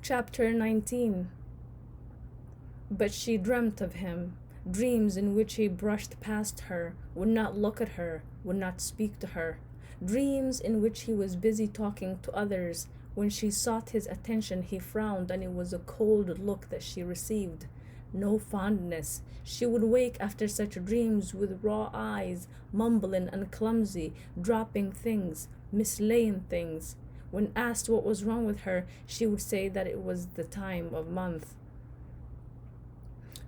Chapter 19. But she dreamt of him, dreams in which he brushed past her, would not look at her, would not speak to her, dreams in which he was busy talking to others. When she sought his attention, he frowned, and it was a cold look that she received. No fondness. She would wake after such dreams with raw eyes, mumbling and clumsy, dropping things, mislaying things. When asked what was wrong with her, she would say that it was the time of month.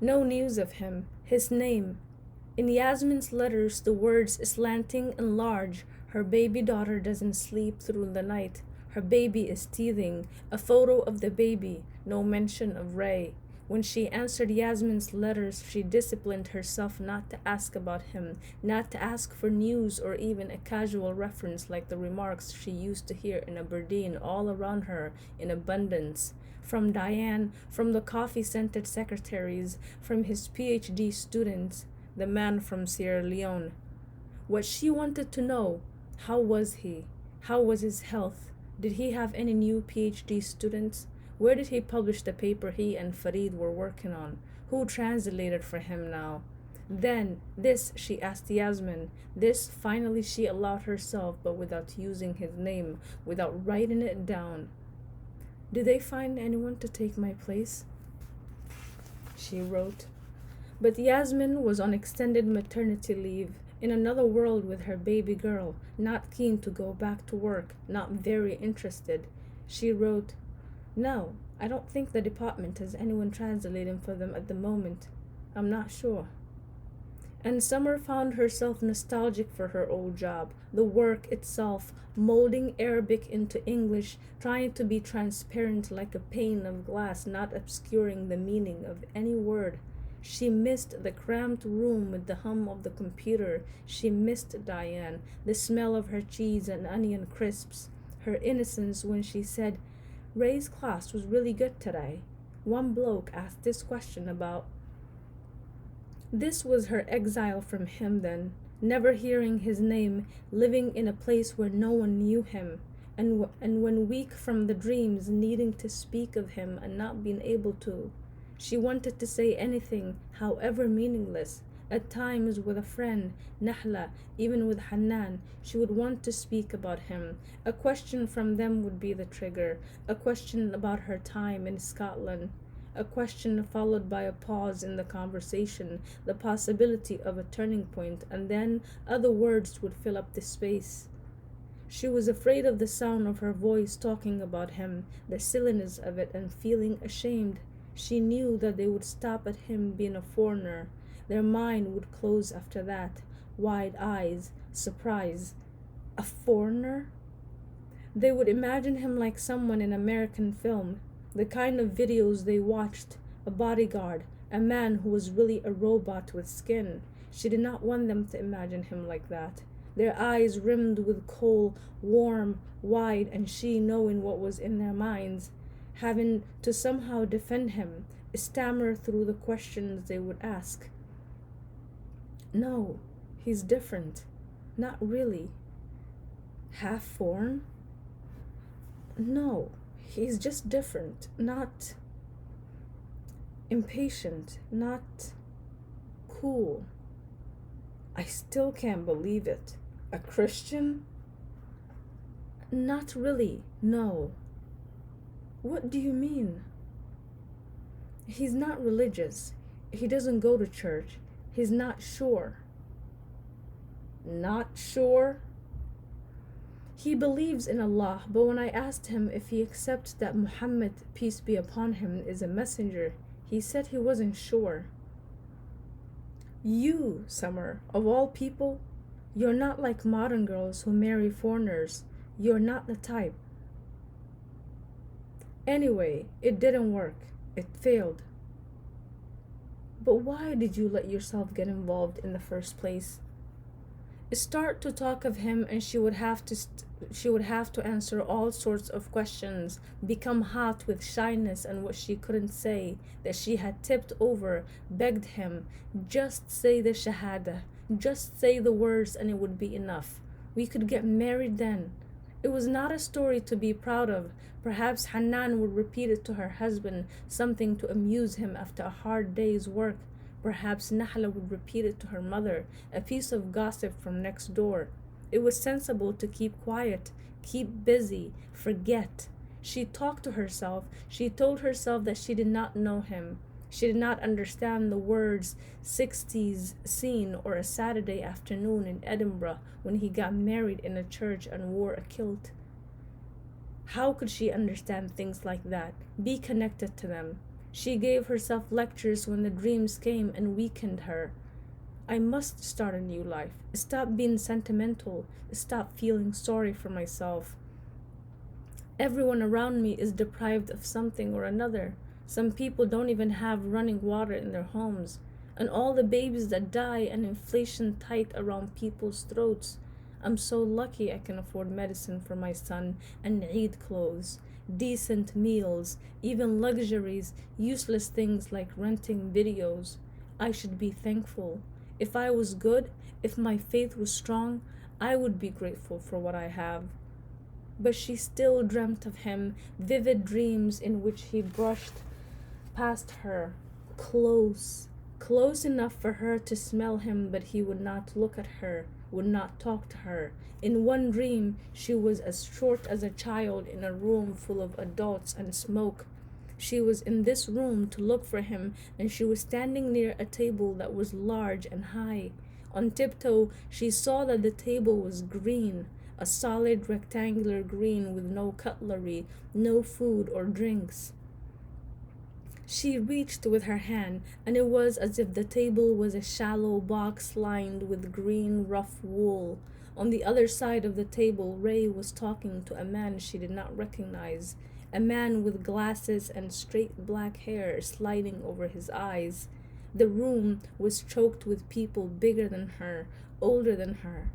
No news of him, his name. In Yasmin's letters, the words slanting and large. Her baby daughter doesn't sleep through the night. Her baby is teething. A photo of the baby. No mention of Ray. When she answered Yasmin's letters, she disciplined herself not to ask about him, not to ask for news or even a casual reference like the remarks she used to hear in Aberdeen all around her in abundance. From Diane, from the coffee-scented secretaries, from his PhD students, the man from Sierra Leone. What she wanted to know, how was he? How was his health? Did he have any new PhD students? Where did he publish the paper he and Farid were working on? Who translated for him now? Then, this she asked Yasmin. This finally she allowed herself, but without using his name, without writing it down. Did they find anyone to take my place? She wrote. But Yasmin was on extended maternity leave, in another world with her baby girl, not keen to go back to work, not very interested. She wrote, "No, I don't think the department has anyone translating for them at the moment. I'm not sure." And Summer found herself nostalgic for her old job, the work itself, molding Arabic into English, trying to be transparent like a pane of glass, not obscuring the meaning of any word. She missed the cramped room with the hum of the computer. She missed Diane, the smell of her cheese and onion crisps, her innocence when she said, "Ray's class was really good today. One bloke asked this question about..." This was her exile from him then, never hearing his name, living in a place where no one knew him, and when weak from the dreams, needing to speak of him and not being able to. She wanted to say anything, however meaningless. At times with a friend, Nahla, even with Hannan, she would want to speak about him. A question from them would be the trigger, a question about her time in Scotland. A question followed by a pause in the conversation, the possibility of a turning point, and then other words would fill up the space. She was afraid of the sound of her voice talking about him, the silliness of it, and feeling ashamed. She knew that they would stop at him being a foreigner. Their mind would close after that. Wide eyes, surprise. A foreigner? They would imagine him like someone in American film, the kind of videos they watched, a bodyguard, a man who was really a robot with skin. She did not want them to imagine him like that. Their eyes rimmed with coal, warm, wide, and she knowing what was in their minds, having to somehow defend him, stammer through the questions they would ask. "No, he's different. Not really. Half foreign? No, he's just different. Not impatient, not cool. I still can't believe it. A Christian? Not really, no." "What do you mean?" "He's not religious. He doesn't go to church. He's not sure." "Not sure?" "He believes in Allah, but when I asked him if he accepts that Muhammad, peace be upon him, is a messenger, he said he wasn't sure." "You, Summer, of all people, you're not like modern girls who marry foreigners. You're not the type." "Anyway, it didn't work. It failed." "But why did you let yourself get involved in the first place?" Start to talk of him, and she would have to answer all sorts of questions, become hot with shyness and what she couldn't say, that she had tipped over, begged him, "Just say the shahada, just say the words and it would be enough. We could get married then." It was not a story to be proud of. Perhaps Hannan would repeat it to her husband, something to amuse him after a hard day's work. Perhaps Nahla would repeat it to her mother, a piece of gossip from next door. It was sensible to keep quiet, keep busy, forget. She talked to herself. She told herself that she did not know him. She did not understand the words 60s scene or a Saturday afternoon in Edinburgh when he got married in a church and wore a kilt. How could she understand things like that, be connected to them? She gave herself lectures when the dreams came and weakened her. I must start a new life. Stop being sentimental. Stop feeling sorry for myself. Everyone around me is deprived of something or another. Some people don't even have running water in their homes. And all the babies that die and inflation tight around people's throats. I'm so lucky I can afford medicine for my son and Eid clothes, decent meals, even luxuries, useless things like renting videos. I should be thankful. If I was good, if my faith was strong, I would be grateful for what I have. But she still dreamt of him, vivid dreams in which he brushed past her, close enough for her to smell him, but he would not look at her, would not talk to her. In one dream, she was as short as a child in a room full of adults and smoke. She was in this room to look for him, and she was standing near a table that was large and high. On tiptoe, she saw that the table was green, a solid rectangular green with no cutlery, no food or drinks. She reached with her hand, and it was as if the table was a shallow box lined with green rough wool. On the other side of the table, Ray was talking to a man she did not recognize, a man with glasses and straight black hair sliding over his eyes. The room was choked with people bigger than her, older than her.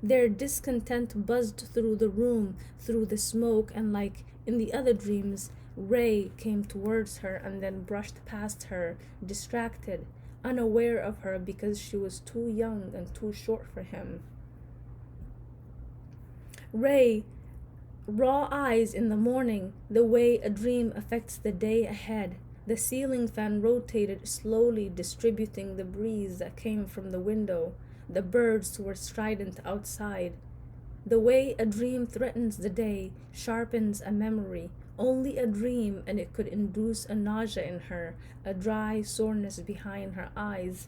Their discontent buzzed through the room, through the smoke, and like in the other dreams, Ray came towards her and then brushed past her, distracted, unaware of her because she was too young and too short for him. Ray, raw eyes in the morning, the way a dream affects the day ahead. The ceiling fan rotated slowly, distributing the breeze that came from the window. The birds were strident outside. The way a dream threatens the day, sharpens a memory. Only a dream, and it could induce a nausea in her, a dry soreness behind her eyes.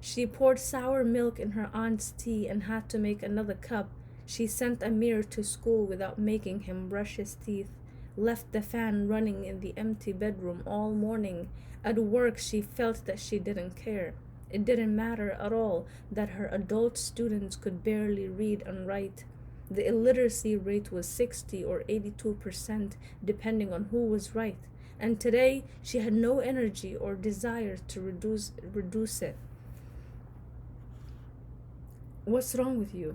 She poured sour milk in her aunt's tea and had to make another cup. She sent Amir to school without making him brush his teeth, left the fan running in the empty bedroom all morning. At work, she felt that she didn't care. It didn't matter at all that her adult students could barely read and write. The illiteracy rate was 60 or 82%, depending on who was right. And today, she had no energy or desire to reduce it. "What's wrong with you?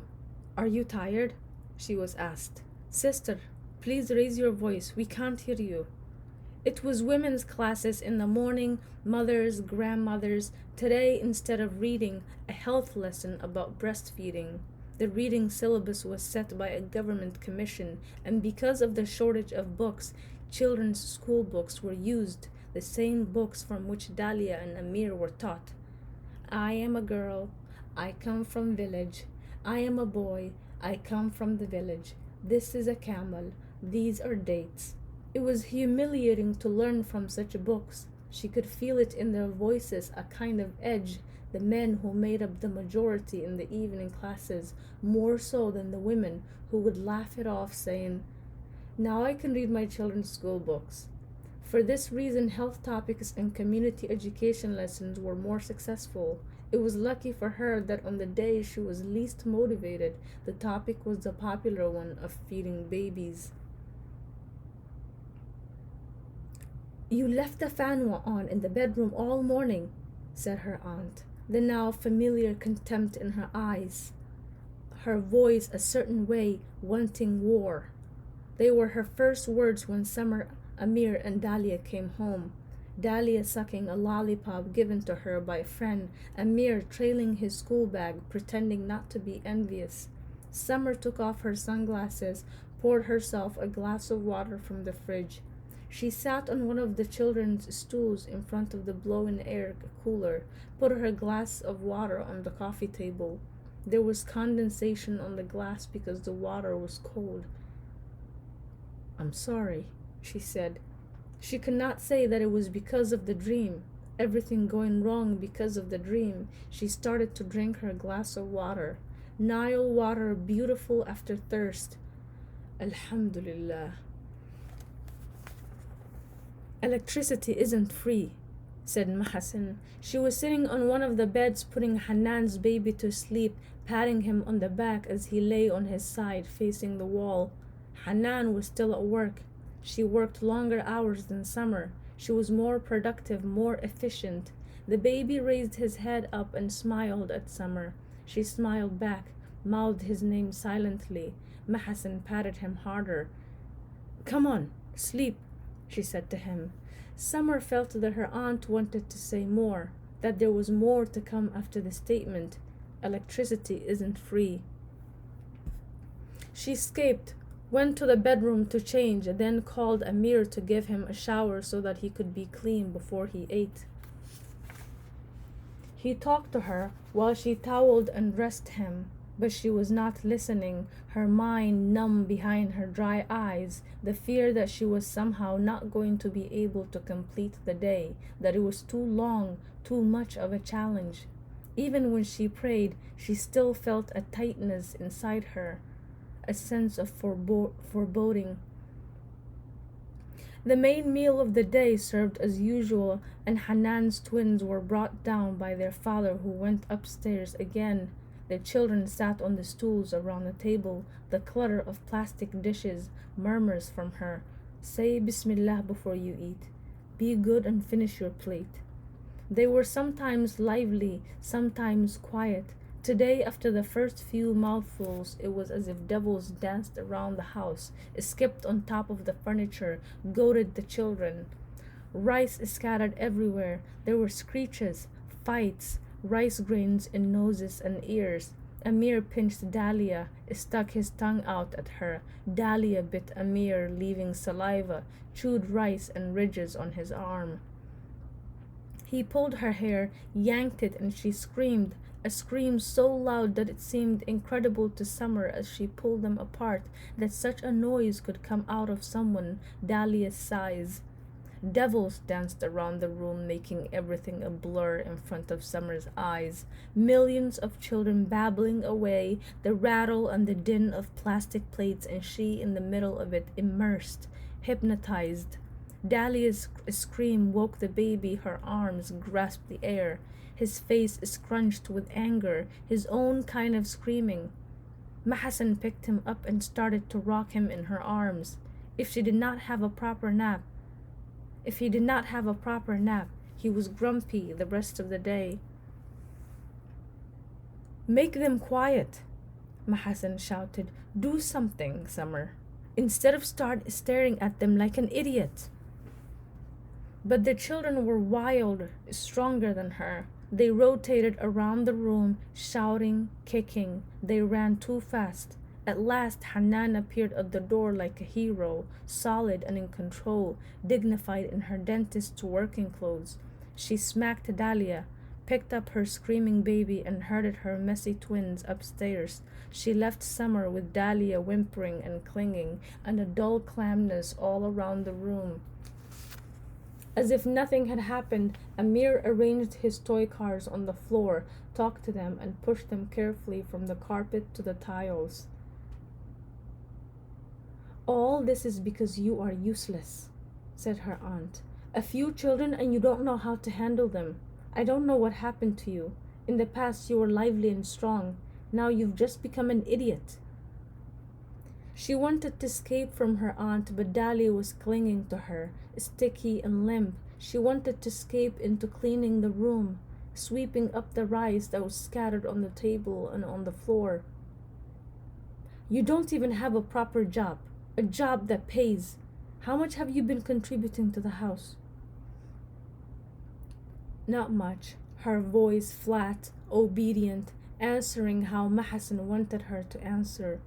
Are you tired?" she was asked. "Sister, please raise your voice. We can't hear you." It was women's classes in the morning, mothers, grandmothers. Today, instead of reading, a health lesson about breastfeeding. The reading syllabus was set by a government commission, and because of the shortage of books, children's school books were used, the same books from which Dahlia and Amir were taught. "I am a girl. I come from village. I am a boy. I come from the village. This is a camel. These are dates." It was humiliating to learn from such books. She could feel it in their voices, a kind of edge, the men who made up the majority in the evening classes, more so than the women who would laugh it off, saying, "Now I can read my children's school books." For this reason, health topics and community education lessons were more successful. It was lucky for her that on the day she was least motivated, the topic was the popular one of feeding babies. "You left the fan on in the bedroom all morning," said her aunt, the now familiar contempt in her eyes, her voice a certain way, wanting war. They were her first words when Summer, Amir, and Dahlia came home. Dahlia sucking a lollipop given to her by a friend, Amir trailing his school bag, pretending not to be envious. Summer took off her sunglasses, poured herself a glass of water from the fridge. She sat on one of the children's stools in front of the blow-in air cooler, put her glass of water on the coffee table. There was condensation on the glass because the water was cold. "I'm sorry," she said. She could not say that it was because of the dream. Everything going wrong because of the dream. She started to drink her glass of water. Nile water, beautiful after thirst. Alhamdulillah. "Electricity isn't free," said Mahasin. She was sitting on one of the beds putting Hanan's baby to sleep, patting him on the back as he lay on his side facing the wall. Hanan was still at work. She worked longer hours than Summer. She was more productive, more efficient. The baby raised his head up and smiled at Summer. She smiled back, mouthed his name silently. Mahasin patted him harder. "Come on, sleep," she said to him. Summer felt that her aunt wanted to say more, that there was more to come after the statement, "Electricity isn't free." She escaped, went to the bedroom to change, then called Amir to give him a shower so that he could be clean before he ate. He talked to her while she toweled and dressed him, but she was not listening, her mind numb behind her dry eyes, the fear that she was somehow not going to be able to complete the day, that it was too long, too much of a challenge. Even when she prayed, she still felt a tightness inside her, a sense of foreboding. The main meal of the day served as usual, and Hanan's twins were brought down by their father, who went upstairs again. The children sat on the stools around the table, the clutter of plastic dishes, murmurs from her. "Say Bismillah before you eat. Be good and finish your plate." They were sometimes lively, sometimes quiet. Today, after the first few mouthfuls, it was as if devils danced around the house, skipped on top of the furniture, goaded the children. Rice scattered everywhere. There were screeches, fights, rice grains in noses and ears. Amir pinched Dahlia, stuck his tongue out at her. Dahlia bit Amir, leaving saliva, chewed rice and ridges on his arm. He pulled her hair, yanked it, and she screamed, a scream so loud that it seemed incredible to Summer as she pulled them apart, that such a noise could come out of someone Dahlia's size. Devils danced around the room, making everything a blur in front of Summer's eyes. Millions of children babbling away, the rattle and the din of plastic plates, and she in the middle of it, immersed, hypnotized. Dahlia's scream woke the baby. Her arms grasped the air. His face scrunched with anger, his own kind of screaming. Mahasan picked him up and started to rock him in her arms. If he did not have a proper nap, he was grumpy the rest of the day. "Make them quiet," Mahasan shouted. "Do something, Summer, instead of staring at them like an idiot." But the children were wild, stronger than her. They rotated around the room, shouting, kicking. They ran too fast. At last, Hanan appeared at the door like a hero, solid and in control, dignified in her dentist's working clothes. She smacked Dahlia, picked up her screaming baby, and herded her messy twins upstairs. She left Summer with Dahlia whimpering and clinging, and a dull clamness all around the room. As if nothing had happened, Amir arranged his toy cars on the floor, talked to them, and pushed them carefully from the carpet to the tiles. "All this is because you are useless," said her aunt. "A few children and you don't know how to handle them. I don't know what happened to you. In the past you were lively and strong. Now you've just become an idiot." She wanted to escape from her aunt, but Dahlia was clinging to her, sticky and limp. She wanted to escape into cleaning the room, sweeping up the rice that was scattered on the table and on the floor. "You don't even have a proper job, a job that pays. How much have you been contributing to the house?" "Not much," her voice flat, obedient, answering how Mahasan wanted her to answer,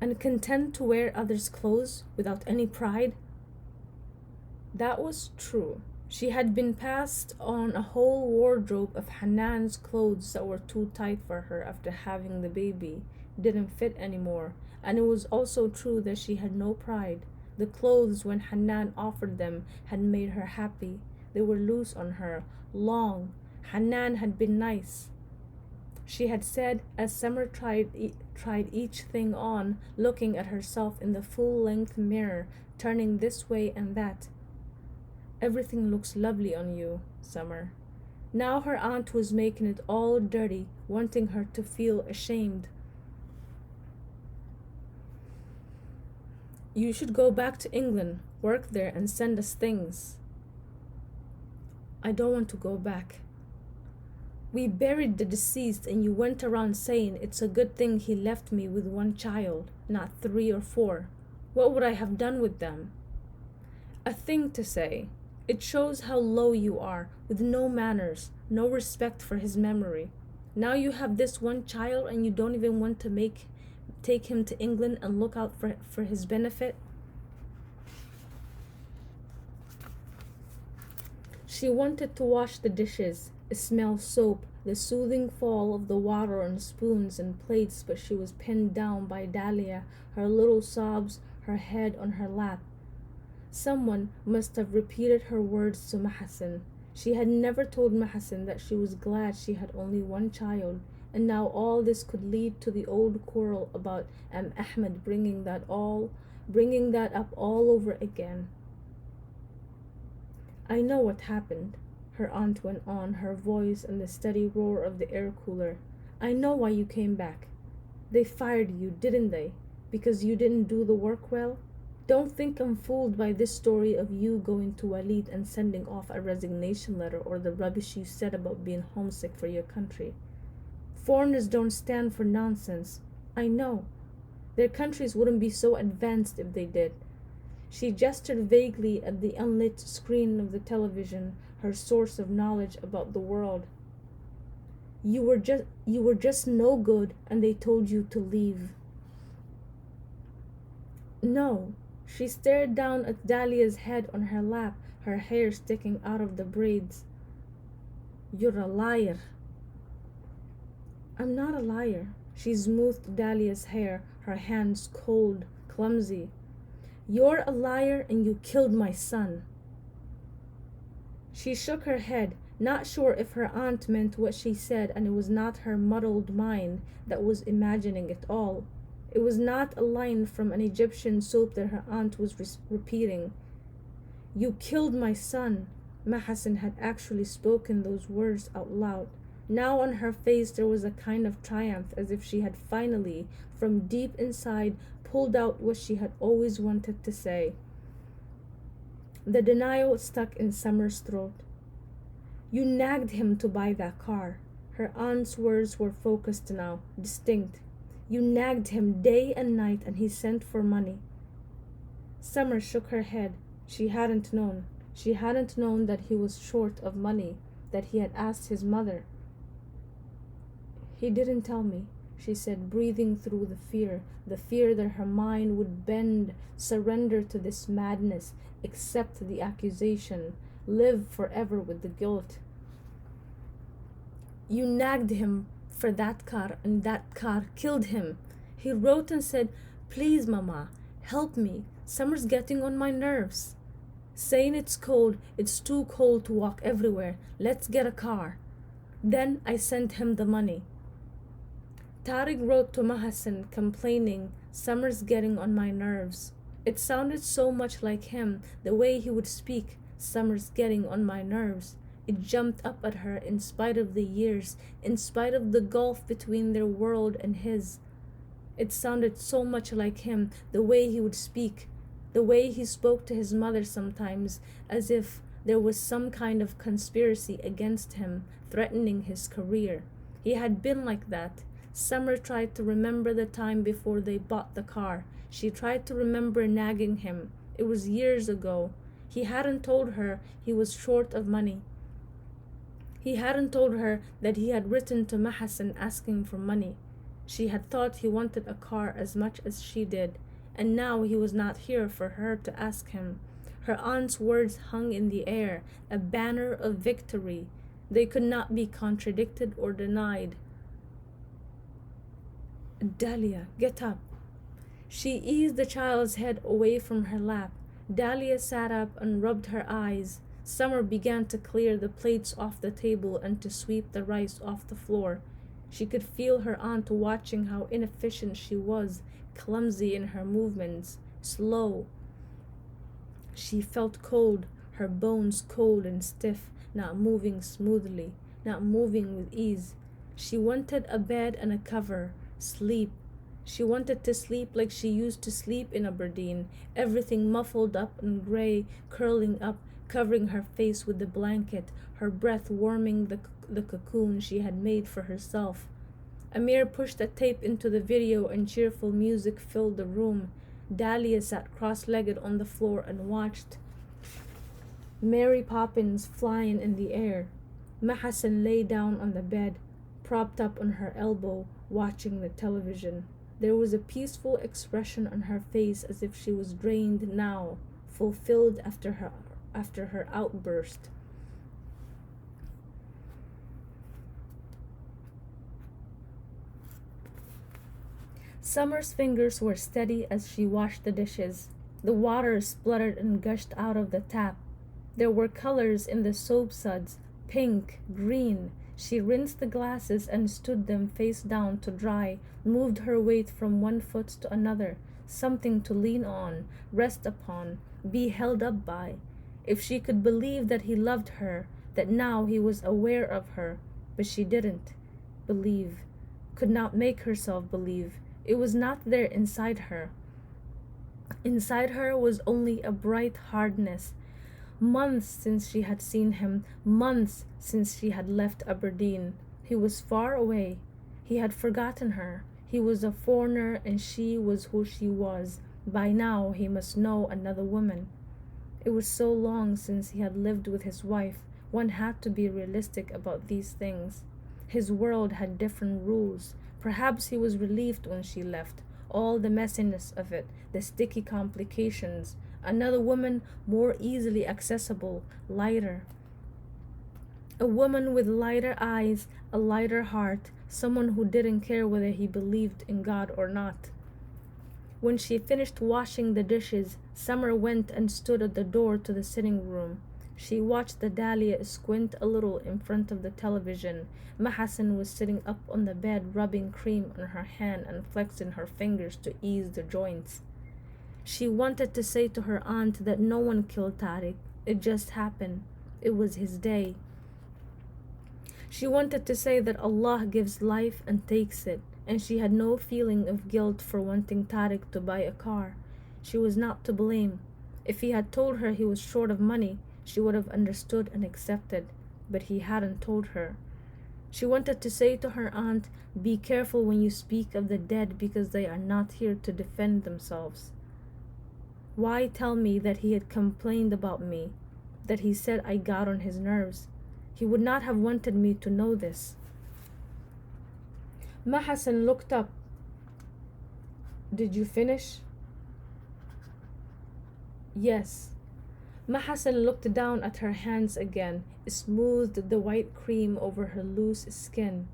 and content to wear others' clothes without any pride. That was true. She had been passed on a whole wardrobe of Hanan's clothes that were too tight for her after having the baby, didn't fit anymore, and it was also true that she had no pride. The clothes, when Hanan offered them, had made her happy. They were loose on her, long. Hanan had been nice. She had said, as Summer tried each thing on, looking at herself in the full-length mirror, turning this way and that. Everything looks lovely on you, Summer. Now her aunt was making it all dirty, wanting her to feel ashamed. You should go back to England, work there, and send us things. I don't want to go back. We buried the deceased and you went around saying it's a good thing he left me with one child, not 3 or 4. What would I have done with them? A thing to say. It shows how low you are, with no manners, no respect for his memory. Now you have this one child and you don't even want to take him to England and look out for his benefit? She wanted to wash the dishes, smell soap, the soothing fall of the water on spoons and plates, but she was pinned down by Dahlia, her little sobs, her head on her lap. Someone must have repeated her words to Mahasan. She had never told Mahasan that she was glad she had only one child, and now all this could lead to the old quarrel about Ahmed bringing that up all over again. I know what happened, her aunt went on, her voice in the steady roar of the air cooler. I know why you came back. They fired you, didn't they? Because you didn't do the work well? Don't think I'm fooled by this story of you going to Walid and sending off a resignation letter or the rubbish you said about being homesick for your country. Foreigners don't stand for nonsense. I know. Their countries wouldn't be so advanced if they did. She gestured vaguely at the unlit screen of the television, her source of knowledge about the world. You were just no good, and they told you to leave. No. She stared down at Dahlia's head on her lap, her hair sticking out of the braids. You're a liar. I'm not a liar. She smoothed Dahlia's hair, her hands cold, clumsy. You're a liar and you killed my son. She shook her head, not sure if her aunt meant what she said, and it was not her muddled mind that was imagining it all. It was not a line from an Egyptian soap that her aunt was repeating. You killed my son. Mahasan had actually spoken those words out loud. Now on her face there was a kind of triumph, as if she had finally, from deep inside, pulled out what she had always wanted to say. The denial stuck in Summer's throat. You nagged him to buy that car. Her aunt's words were focused now, distinct. You nagged him day and night, and he sent for money. Summer shook her head. She hadn't known. She hadn't known that he was short of money, that he had asked his mother. He didn't tell me, she said, breathing through the fear that her mind would bend, surrender to this madness, accept the accusation, live forever with the guilt. You nagged him for that car, and that car killed him. He wrote and said, Please, Mama, help me. Summer's getting on my nerves. Saying it's cold, it's too cold to walk everywhere. Let's get a car. Then I sent him the money. Tariq wrote to Mahasan complaining, Summer's getting on my nerves. It sounded so much like him, the way he would speak, Summer's getting on my nerves. It jumped up at her in spite of the years, in spite of the gulf between their world and his. It sounded so much like him, the way he would speak, the way he spoke to his mother sometimes, as if there was some kind of conspiracy against him, threatening his career. He had been like that. Summer tried to remember the time before they bought the car. She tried to remember nagging him. It was years ago. He hadn't told her he was short of money. He hadn't told her that he had written to Mahasan asking for money. She had thought he wanted a car as much as she did, and now he was not here for her to ask him. Her aunt's words hung in the air, a banner of victory. They could not be contradicted or denied. Dahlia, get up. She eased the child's head away from her lap. Dahlia sat up and rubbed her eyes. Summer began to clear the plates off the table and to sweep the rice off the floor. She could feel her aunt watching how inefficient she was, clumsy in her movements, slow. She felt cold, her bones cold and stiff, not moving smoothly, not moving with ease. She wanted a bed and a cover, sleep. She wanted to sleep like she used to sleep in Aberdeen, everything muffled up and gray, curling up, covering her face with the blanket, her breath warming the cocoon she had made for herself. Amir pushed a tape into the video and cheerful music filled the room. Dahlia sat cross-legged on the floor and watched Mary Poppins flying in the air. Mahasan lay down on the bed, propped up on her elbow, watching the television. There was a peaceful expression on her face as if she was drained now, fulfilled after her outburst. Summer's fingers were steady as she washed the dishes. The water spluttered and gushed out of the tap. There were colors in the soap suds, pink, green. She rinsed the glasses and stood them face down to dry, moved her weight from one foot to another, something to lean on, rest upon, be held up by. If she could believe that he loved her, that now he was aware of her, but she didn't believe, could not make herself believe. It was not there inside her. Inside her was only a bright hardness. Months since she had seen him, months since she had left Aberdeen. He was far away. He had forgotten her. He was a foreigner and she was who she was. By now he must know another woman. It was so long since he had lived with his wife. One had to be realistic about these things. His world had different rules. Perhaps he was relieved when she left. All the messiness of it, the sticky complications. Another woman more easily accessible, lighter. A woman with lighter eyes, a lighter heart, someone who didn't care whether he believed in God or not. When she finished washing the dishes, Summer went and stood at the door to the sitting room. She watched the Dahlia squint a little in front of the television. Mahasan was sitting up on the bed, rubbing cream on her hand and flexing her fingers to ease the joints. She wanted to say to her aunt that no one killed Tariq. It just happened. It was his day. She wanted to say that Allah gives life and takes it, and she had no feeling of guilt for wanting Tariq to buy a car. She was not to blame. If he had told her he was short of money, she would have understood and accepted, but he hadn't told her. She wanted to say to her aunt, "Be careful when you speak of the dead because they are not here to defend themselves." Why tell me that he had complained about me, that he said I got on his nerves? He would not have wanted me to know this. Mahasan looked up. "Did you finish?" "Yes." Mahasan looked down at her hands again, smoothed the white cream over her loose skin.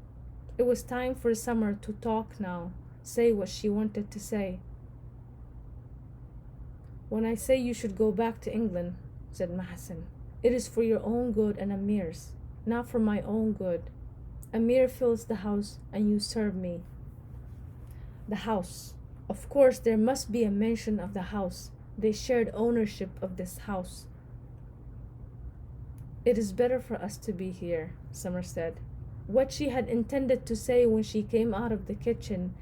It was time for Summer to talk now, say what she wanted to say. "When I say you should go back to England," said Mahasan, "it is for your own good and Amir's, not for my own good. Amir fills the house and you serve me." The house. Of course there must be a mention of the house. They shared ownership of this house. "It is better for us to be here," Summer said. What she had intended to say when she came out of the kitchen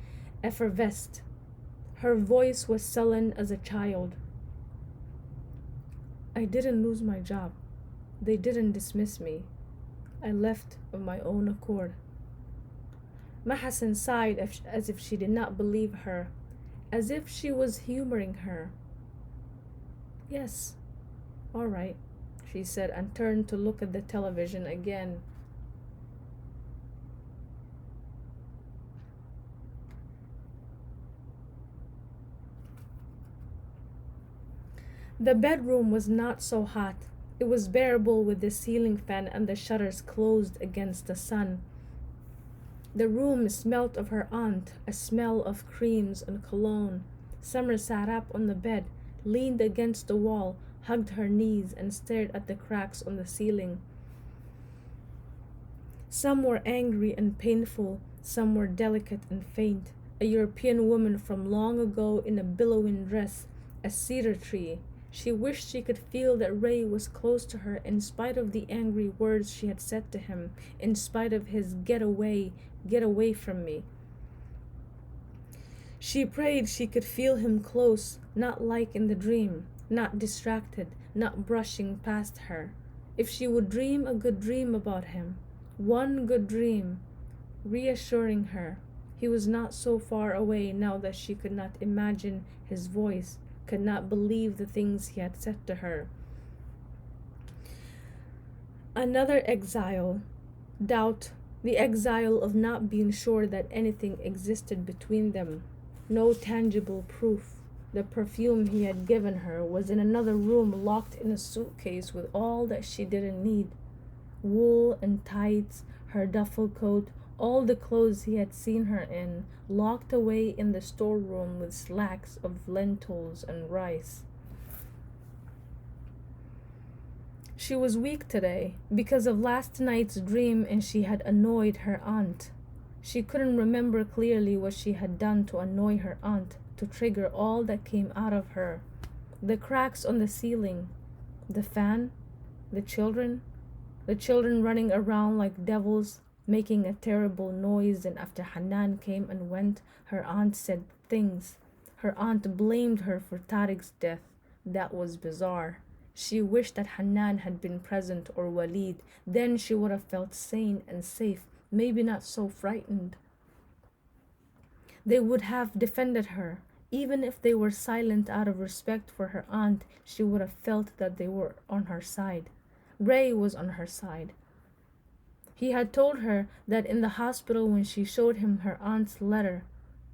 effervesced. Her voice was sullen as a child. "I didn't lose my job. They didn't dismiss me. I left of my own accord." Mahasan sighed as if she did not believe her, as if she was humoring her. "Yes, all right," she said, and turned to look at the television again. The bedroom was not so hot. It was bearable with the ceiling fan and the shutters closed against the sun. The room smelt of her aunt, a smell of creams and cologne. Summer sat up on the bed, leaned against the wall, hugged her knees, and stared at the cracks on the ceiling. Some were angry and painful, some were delicate and faint. A European woman from long ago in a billowing dress, a cedar tree. She wished she could feel that Ray was close to her in spite of the angry words she had said to him, in spite of his get away from me. She prayed she could feel him close, not like in the dream, not distracted, not brushing past her. If she would dream a good dream about him, one good dream, reassuring her. He was not so far away now that she could not imagine his voice, could not believe the things he had said to her. Another exile, doubt, the exile of not being sure that anything existed between them. No tangible proof. The perfume he had given her was in another room, locked in a suitcase with all that she didn't need. Wool and tights, her duffel coat, all the clothes he had seen her in, locked away in the storeroom with slacks of lentils and rice. She was weak today because of last night's dream, and she had annoyed her aunt. She couldn't remember clearly what she had done to annoy her aunt, to trigger all that came out of her. The cracks on the ceiling, the fan, the children running around like devils, making a terrible noise, and after Hanan came and went, her aunt said things. Her aunt blamed her for Tariq's death. That was bizarre. She wished that Hanan had been present, or Walid. Then she would have felt sane and safe, maybe not so frightened. They would have defended her. Even if they were silent out of respect for her aunt, she would have felt that they were on her side. Ray was on her side. He had told her that in the hospital when she showed him her aunt's letter,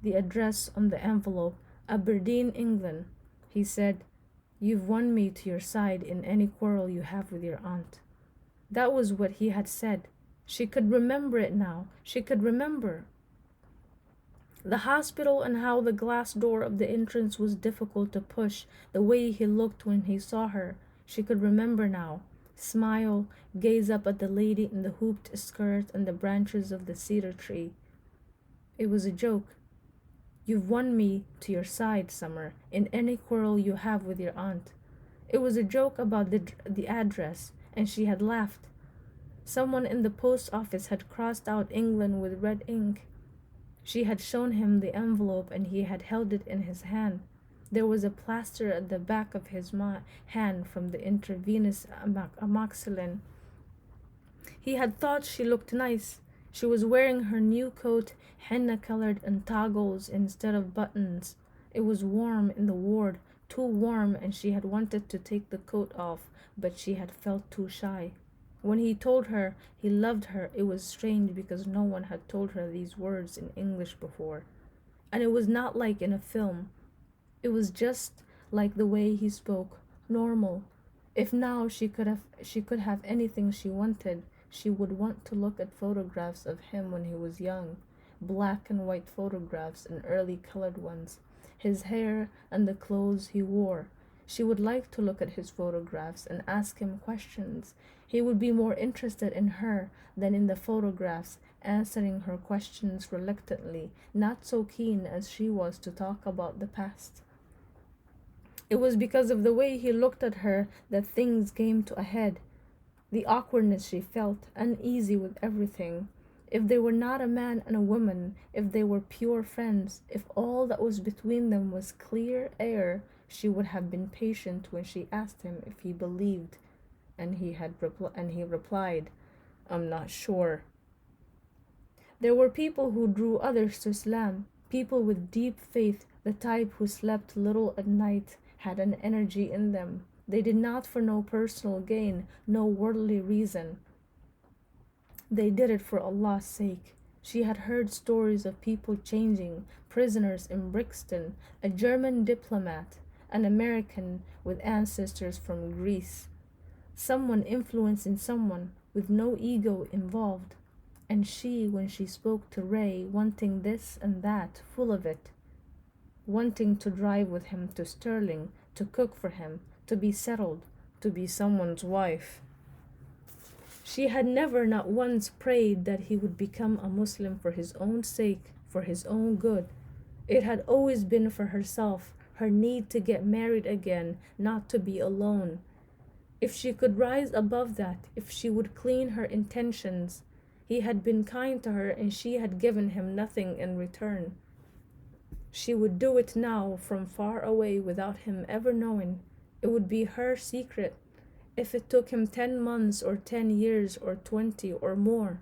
the address on the envelope, Aberdeen, England. He said, "You've won me to your side in any quarrel you have with your aunt." That was what he had said. She could remember it now. She could remember. The hospital, and how the glass door of the entrance was difficult to push, the way he looked when he saw her. She could remember now. Smile, gaze up at the lady in the hooped skirt and the branches of the cedar tree. It was a joke. "You've won me to your side, Summer, in any quarrel you have with your aunt." It was a joke about the address, and she had laughed. Someone in the post office had crossed out England with red ink. She had shown him the envelope, and he had held it in his hand. There was a plaster at the back of his hand from the intravenous amoxicillin. He had thought she looked nice. She was wearing her new coat, henna-colored, and toggles instead of buttons. It was warm in the ward, too warm, and she had wanted to take the coat off, but she had felt too shy. When he told her he loved her, it was strange because no one had told her these words in English before. And it was not like in a film. It was just like the way he spoke, normal. If now she could have anything she wanted, she would want to look at photographs of him when he was young, black and white photographs and early colored ones, his hair and the clothes he wore. She would like to look at his photographs and ask him questions. He would be more interested in her than in the photographs, answering her questions reluctantly, not so keen as she was to talk about the past. It was because of the way he looked at her that things came to a head. The awkwardness she felt, uneasy with everything. If they were not a man and a woman, if they were pure friends, if all that was between them was clear air, she would have been patient when she asked him if he believed, and he replied, "I'm not sure." There were people who drew others to Islam, people with deep faith, the type who slept little at night, had an energy in them. They did not for no personal gain, no worldly reason. They did it for Allah's sake. She had heard stories of people changing, prisoners in Brixton, a German diplomat, an American with ancestors from Greece, someone influencing someone with no ego involved. And she, when she spoke to Ray, wanting this and that, full of it, wanting to drive with him to Sterling, to cook for him, to be settled, to be someone's wife. She had never, not once, prayed that he would become a Muslim for his own sake, for his own good. It had always been for herself, her need to get married again, not to be alone. If she could rise above that, if she would clean her intentions, he had been kind to her and she had given him nothing in return. She would do it now from far away without him ever knowing. It would be her secret. If it took him 10 months or 10 years or 20 or more,